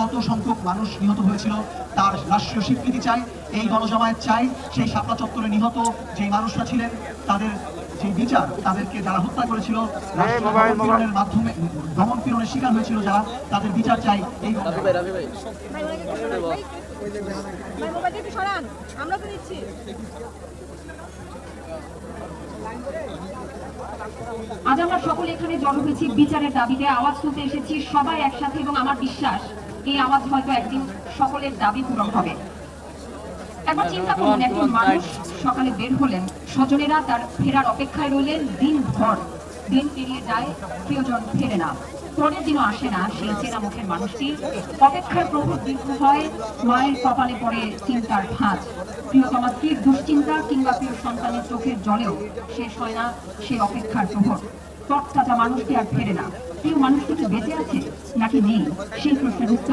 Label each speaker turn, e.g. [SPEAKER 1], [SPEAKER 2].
[SPEAKER 1] কত সংখ্যক মানুষ নিহত হয়েছিল তার রাষ্ট্রীয় স্বীকৃতি চাই, এই গণজমায়েত চাই। সেই শাপলা চত্বরে নিহত যে মানুষরা ছিলেন তাদের যে বিচার, তাদেরকে যারা হত্যা করেছিল রাষ্ট্রের মাধ্যমে দমন পীড়নের শিকার হয়েছিল যারা, তাদের বিচার চাই। এই
[SPEAKER 2] আজ আমরা সকলে এখানে জড়ো হয়েছি বিচারের দাবিতে, আওয়াজ তুলতে এসেছি সবাই একসাথে, এবং আমার বিশ্বাস এই আওয়াজ হয়তো একদিন সকলের দাবি পূরণ হবে। একবার চিন্তা করুন, একজন মানুষ সকালে বের হলেন, স্বজনেরা তার ফেরার অপেক্ষায় রইলেন দিনভর, দিন পেরিয়ে যায়, প্রিয়জন ফেরে না, পরের দিনও আসে না সেই চেনা মুখের মানুষটি। অপেক্ষার প্রহর দীর্ঘ হয়, মায়ের কপালে পড়ে চিন্তার ভাঁজ, প্রিয়তমা স্ত্রীর দুশ্চিন্তা কিংবা প্রিয় সন্তানের চোখের জলেও শেষ হয় না সেই অপেক্ষার প্রহর। তরতাজা মানুষটি আর ফেরে না। প্রিয় মানুষটি কি বেঁচে আছে নাকি নেই, সেই প্রশ্নের উত্তর